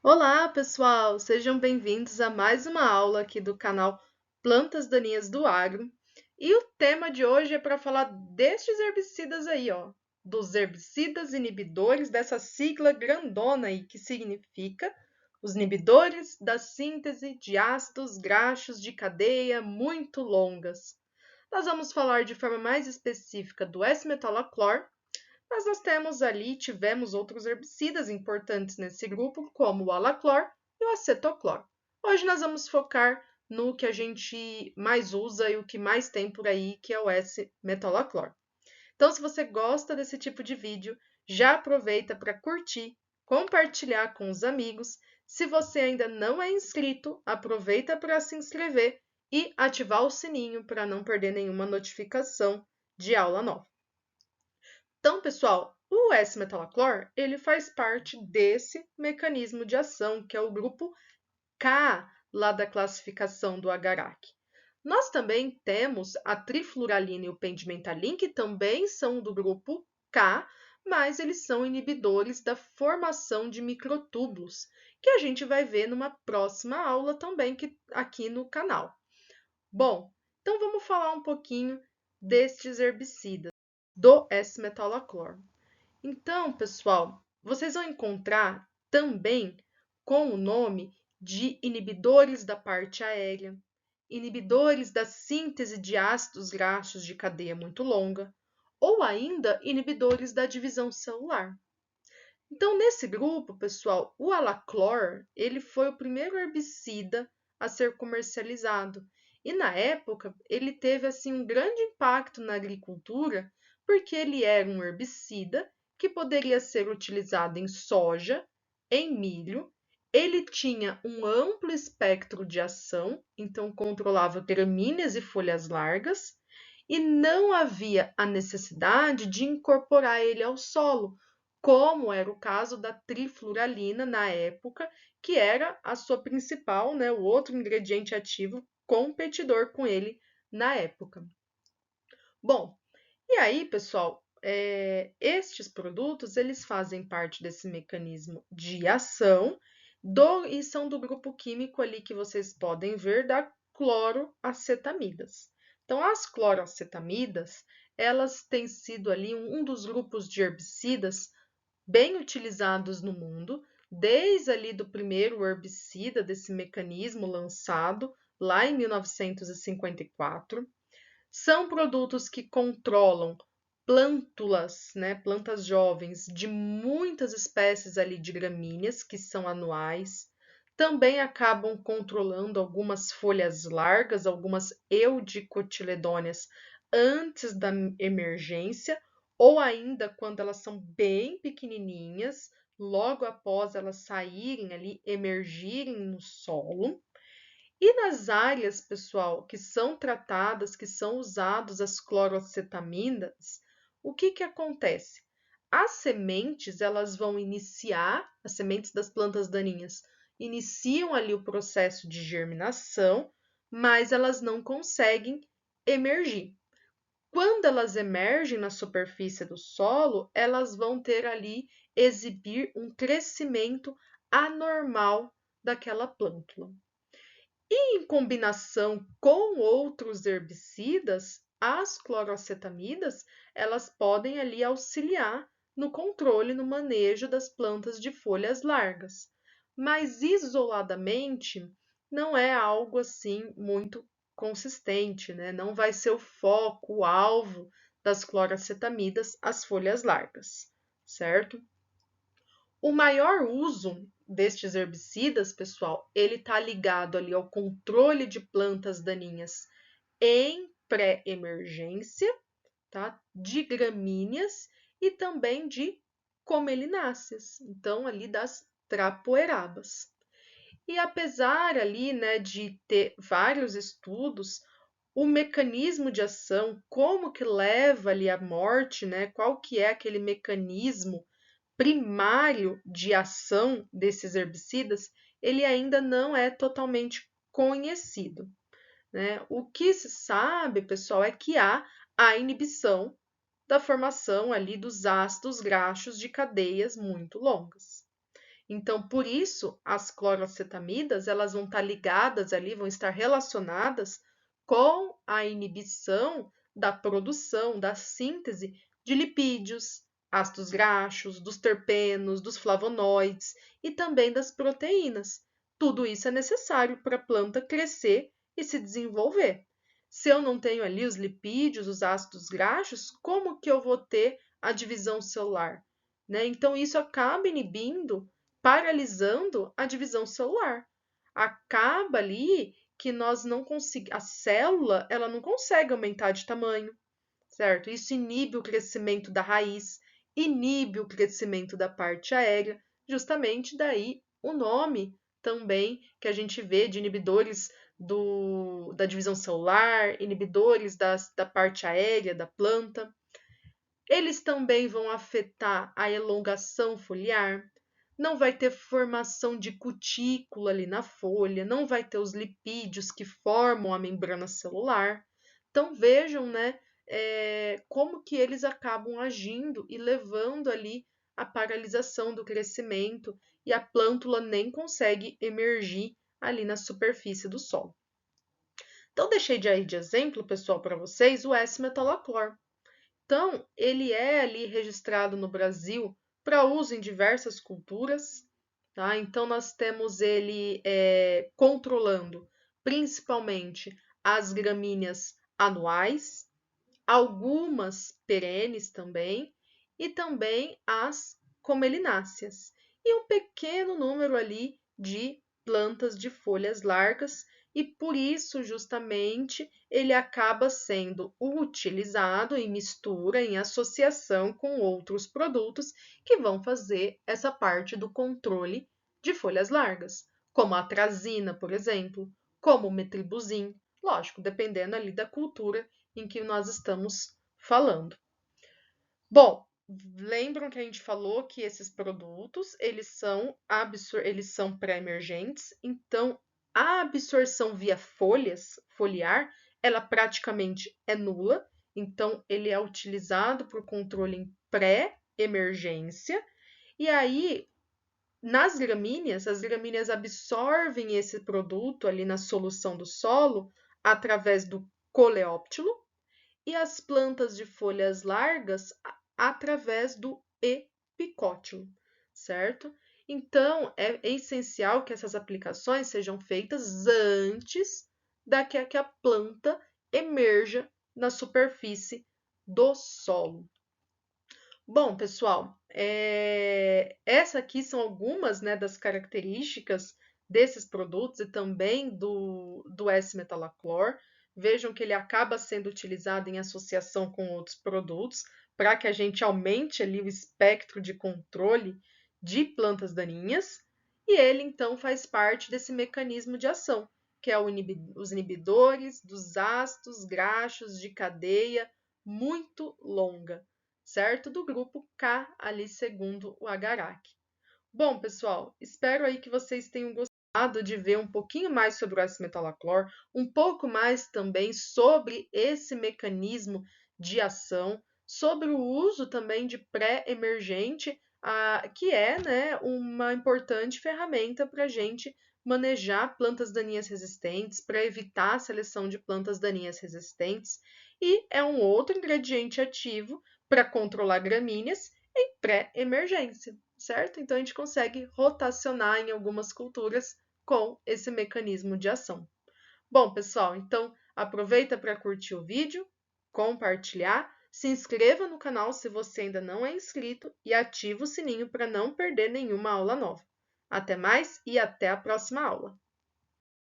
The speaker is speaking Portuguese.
Olá, pessoal! Sejam bem-vindos a mais uma aula aqui do canal Plantas Daninhas do Agro. E o tema de hoje é para falar destes herbicidas aí, ó, dos herbicidas inibidores dessa sigla grandona aí, que significa os inibidores da síntese de ácidos graxos de cadeia muito longas. Nós vamos falar de forma mais específica do S-metalaclor, mas nós tivemos outros herbicidas importantes nesse grupo, como o alaclor e o acetoclor. Hoje nós vamos focar no que a gente mais usa e o que mais tem por aí, que é o S-metalaclor. Então, se você gosta desse tipo de vídeo, já aproveita para curtir, compartilhar com os amigos. Se você ainda não é inscrito, aproveita para se inscrever e ativar o sininho para não perder nenhuma notificação de aula nova. Então, pessoal, o S-metalaclor, ele faz parte desse mecanismo de ação, que é o grupo K, lá da classificação do agarac. Nós também temos a trifluralina e o pendimetalin, que também são do grupo K, mas eles são inibidores da formação de microtúbulos, que a gente vai ver numa próxima aula também aqui no canal. Bom, então vamos falar um pouquinho destes herbicidas do S-metalaclor. Então, pessoal, vocês vão encontrar também com o nome de inibidores da parte aérea, inibidores da síntese de ácidos graxos de cadeia muito longa, ou ainda inibidores da divisão celular. Então, nesse grupo, pessoal, o alaclor, ele foi o primeiro herbicida a ser comercializado. E na época, ele teve assim um grande impacto na agricultura, porque ele era um herbicida que poderia ser utilizado em soja, em milho. Ele tinha um amplo espectro de ação, então controlava gramíneas e folhas largas, e não havia a necessidade de incorporar ele ao solo, como era o caso da trifluralina na época, que era a sua principal, né, o outro ingrediente ativo competidor com ele na época. Bom, e aí, pessoal, estes produtos eles fazem parte desse mecanismo de ação e são do grupo químico ali que vocês podem ver da cloroacetamidas. Então, as cloroacetamidas, elas têm sido ali um dos grupos de herbicidas bem utilizados no mundo, desde ali do primeiro herbicida desse mecanismo lançado lá em 1954. São produtos que controlam plântulas, né, plantas jovens de muitas espécies ali de gramíneas, que são anuais. Também acabam controlando algumas folhas largas, algumas eudicotiledôneas antes da emergência, ou ainda quando elas são bem pequenininhas, logo após elas saírem ali, emergirem no solo. E nas áreas, pessoal, que são tratadas, que são usados as cloroacetaminas, o que acontece? As sementes, elas vão iniciar, as sementes das plantas daninhas, iniciam ali o processo de germinação, mas elas não conseguem emergir. Quando elas emergem na superfície do solo, elas vão ter ali, exibir um crescimento anormal daquela plântula. E em combinação com outros herbicidas, as cloroacetamidas, elas podem ali auxiliar no controle, no manejo das plantas de folhas largas. Mas isoladamente não é algo assim muito consistente, né? Não vai ser o foco, o alvo das cloroacetamidas, as folhas largas, certo? O maior uso destes herbicidas, pessoal, ele está ligado ali ao controle de plantas daninhas em pré-emergência, tá? De gramíneas e também de comelináceas, então ali das trapoerabas. E apesar ali, né, de ter vários estudos, o mecanismo de ação, como que leva ali à morte, né? Qual que é aquele mecanismo primário de ação desses herbicidas, ele ainda não é totalmente conhecido, né? O que se sabe, pessoal, é que há a inibição da formação ali dos ácidos graxos de cadeias muito longas. Então, por isso, as cloracetamidas, elas vão estar ligadas ali, vão estar relacionadas com a inibição da produção, da síntese de lipídios, ácidos graxos, dos terpenos, dos flavonoides e também das proteínas. Tudo isso é necessário para a planta crescer e se desenvolver. Se eu não tenho ali os lipídios, os ácidos graxos, como que eu vou ter a divisão celular? Né? Então, isso acaba inibindo, paralisando a divisão celular. Acaba ali que nós não conseguimos, a célula, ela não consegue aumentar de tamanho, certo? Isso inibe o crescimento da raiz, inibe o crescimento da parte aérea, justamente daí o nome também que a gente vê de inibidores da divisão celular, inibidores da parte aérea da planta. Eles também vão afetar a elongação foliar, não vai ter formação de cutícula ali na folha, não vai ter os lipídios que formam a membrana celular. Então vejam, né, como que eles acabam agindo e levando ali a paralisação do crescimento e a plântula nem consegue emergir ali na superfície do solo. Então deixei de exemplo, pessoal, para vocês o S-metalaclor. Então, ele é ali registrado no Brasil para uso em diversas culturas, tá? Então, nós temos ele controlando principalmente as gramíneas anuais, algumas perenes também, e também as comelináceas, e um pequeno número ali de plantas de folhas largas, e por isso, justamente, ele acaba sendo utilizado em mistura, em associação com outros produtos que vão fazer essa parte do controle de folhas largas, como a atrazina, por exemplo, como o metribuzin, lógico, dependendo ali da cultura em que nós estamos falando. Bom, lembram que a gente falou que esses produtos, eles são pré-emergentes, então a absorção via foliar, ela praticamente é nula, então ele é utilizado para o controle em pré-emergência, e aí nas gramíneas, as gramíneas absorvem esse produto ali na solução do solo através do coleóptilo, e as plantas de folhas largas através do epicótilo, certo? Então, é essencial que essas aplicações sejam feitas antes que a planta emerja na superfície do solo. Bom, pessoal, essa aqui são algumas, né, das características desses produtos e também do S-metalaclor. Vejam que ele acaba sendo utilizado em associação com outros produtos para que a gente aumente ali o espectro de controle de plantas daninhas. E ele, então, faz parte desse mecanismo de ação, que é os inibidores dos ácidos graxos de cadeia muito longa, certo? Do grupo K, ali segundo o Agarac. Bom, pessoal, espero aí que vocês tenham gostado de ver um pouquinho mais sobre o S-metalaclor, um pouco mais também sobre esse mecanismo de ação, sobre o uso também de pré-emergente, que é, né, uma importante ferramenta para a gente manejar plantas daninhas resistentes, para evitar a seleção de plantas daninhas resistentes, e é um outro ingrediente ativo para controlar gramíneas em pré-emergência, certo? Então a gente consegue rotacionar em algumas culturas com esse mecanismo de ação. Bom, pessoal, então aproveita para curtir o vídeo, compartilhar, se inscreva no canal se você ainda não é inscrito e ativa o sininho para não perder nenhuma aula nova. Até mais e até a próxima aula!